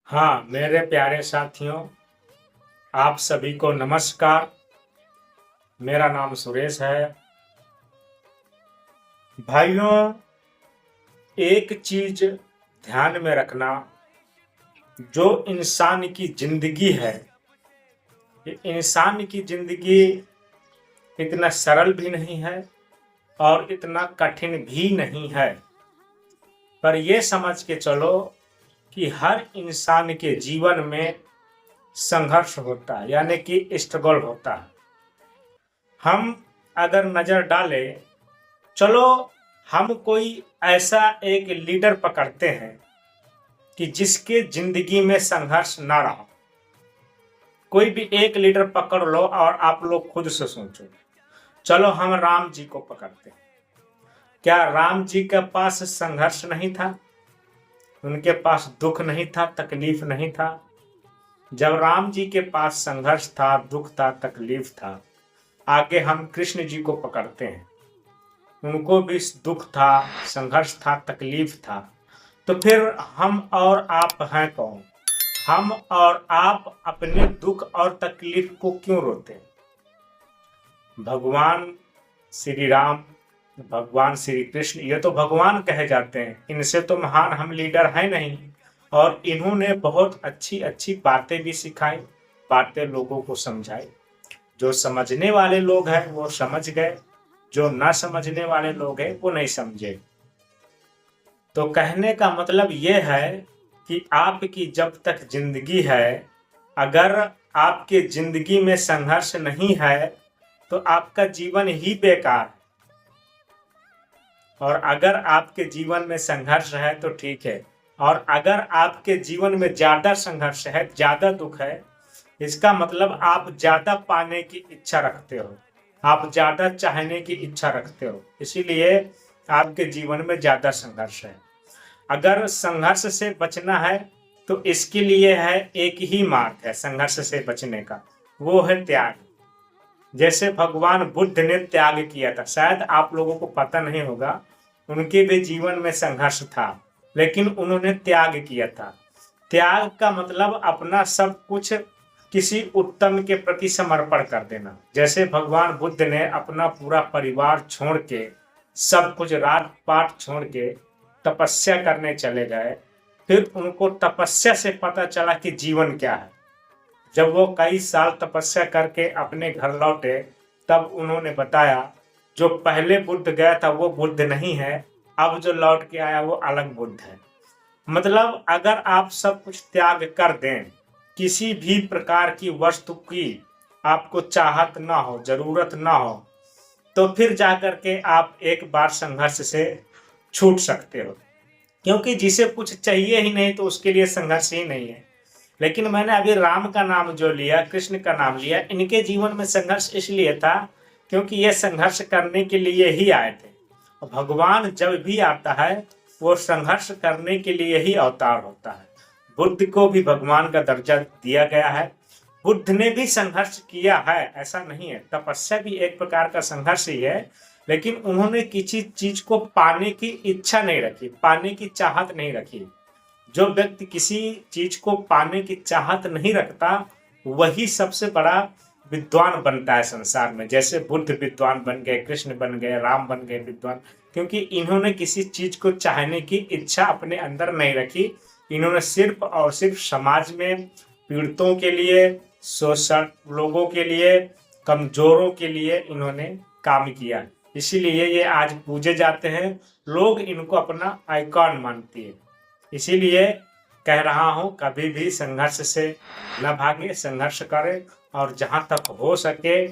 हाँ, मेरे प्यारे साथियों, आप सभी को नमस्कार। मेरा नाम सुरेश है। भाइयों, एक चीज ध्यान में रखना, जो इंसान की जिंदगी है, ये इंसान की जिंदगी इतना सरल भी नहीं है और इतना कठिन भी नहीं है। पर ये समझ के चलो कि हर इंसान के जीवन में संघर्ष होता है, यानी कि स्ट्रगल होता है। हम अगर नजर डालें, चलो हम कोई ऐसा एक लीडर पकड़ते हैं कि जिसके जिंदगी में संघर्ष ना रहा। कोई भी एक लीडर पकड़ लो और आप लोग खुद से सोचो। चलो हम राम जी को पकड़ते हैं। क्या राम जी के पास संघर्ष नहीं था? उनके पास दुख नहीं था, तकलीफ नहीं था? जब राम जी के पास संघर्ष था, दुख था, तकलीफ था, आगे हम कृष्ण जी को पकड़ते हैं। उनको भी दुख था, संघर्ष था, तकलीफ था। तो फिर हम और आप हैं कौन? हम और आप अपने दुख और तकलीफ को क्यों रोते हैं? भगवान श्री राम, भगवान श्री कृष्ण, ये तो भगवान कहे जाते हैं। इनसे तो महान हम लीडर हैं नहीं। और इन्होंने बहुत अच्छी अच्छी बातें भी सिखाई, बातें लोगों को समझाई। जो समझने वाले लोग हैं वो समझ गए, जो ना समझने वाले लोग हैं वो नहीं समझे। तो कहने का मतलब ये है कि आपकी जब तक जिंदगी है, अगर आपके जिंदगी में संघर्ष नहीं है तो आपका जीवन ही बेकार है। और अगर आपके जीवन में संघर्ष है तो ठीक है, और अगर आपके जीवन में ज्यादा संघर्ष है, ज्यादा दुख है, इसका मतलब आप ज्यादा पाने की इच्छा रखते हो, आप ज्यादा चाहने की इच्छा रखते हो, इसीलिए आपके जीवन में ज्यादा संघर्ष है। अगर संघर्ष से बचना है तो इसके लिए है एक ही मार्ग है संघर्ष से बचने का, वो है त्याग। जैसे भगवान बुद्ध ने त्याग किया था, शायद आप लोगों को पता नहीं होगा, उनके भी जीवन में संघर्ष था, लेकिन उन्होंने त्याग किया था। त्याग का मतलब अपना सब कुछ किसी उत्तम के प्रति समर्पण कर देना। जैसे भगवान बुद्ध ने अपना पूरा परिवार छोड़ के, सब कुछ रात पाट छोड़ के तपस्या करने चले गए। फिर उनको तपस्या से पता चला कि जीवन क्या है। जब वो कई साल तपस्या करके अपने घर लौटे, तब उन्होंने बताया जो पहले बुद्ध गया था वो बुद्ध नहीं है, अब जो लौट के आया वो अलग बुद्ध है। मतलब अगर आप सब कुछ त्याग कर दें, किसी भी प्रकार की वस्तु की आपको चाहत ना हो, जरूरत ना हो, तो फिर जाकर के आप एक बार संघर्ष से छूट सकते हो। क्योंकि जिसे कुछ चाहिए ही नहीं तो उसके लिए संघर्ष ही नहीं है। लेकिन मैंने अभी राम का नाम जो लिया, कृष्ण का नाम लिया, इनके जीवन में संघर्ष इसलिए था क्योंकि ये संघर्ष करने के लिए ही आए थे। और भगवान जब भी आता है वो संघर्ष करने के लिए ही अवतार होता है। बुद्ध को भी भगवान का दर्जा दिया गया है। बुद्ध ने भी संघर्ष किया है, ऐसा नहीं है। तपस्या भी एक प्रकार का संघर्ष ही है, लेकिन उन्होंने किसी चीज को पाने की इच्छा नहीं रखी, पाने की चाहत नहीं रखी। जो व्यक्ति किसी चीज को पाने की चाहत नहीं रखता, वही सबसे बड़ा विद्वान बनता है संसार में। जैसे बुद्ध विद्वान बन गए, कृष्ण बन गए, राम बन गए विद्वान, क्योंकि इन्होंने किसी चीज को चाहने की इच्छा अपने अंदर नहीं रखी। इन्होंने सिर्फ और सिर्फ समाज में पीड़ितों के लिए, शोषण लोगों के लिए, कमजोरों के लिए इन्होंने काम किया। इसीलिए ये आज पूजे जाते हैं, लोग इनको अपना आइकॉन मानती है। इसीलिए कह रहा हूं, कभी भी संघर्ष से न भागे, संघर्ष करें। और जहां तक हो सके,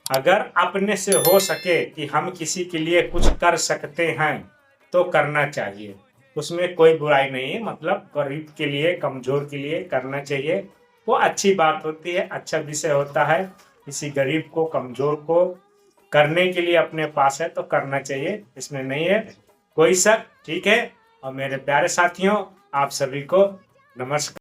अगर अपने से हो सके कि हम किसी के लिए कुछ कर सकते हैं तो करना चाहिए, उसमें कोई बुराई नहीं है। मतलब गरीब के लिए, कमजोर के लिए करना चाहिए, वो अच्छी बात होती है, अच्छा विषय होता है। किसी गरीब को, कमजोर को करने के लिए अपने पास है तो करना चाहिए, इसमें नहीं है कोई शक। ठीक है। और मेरे प्यारे साथियों, आप सभी को नमस्कार।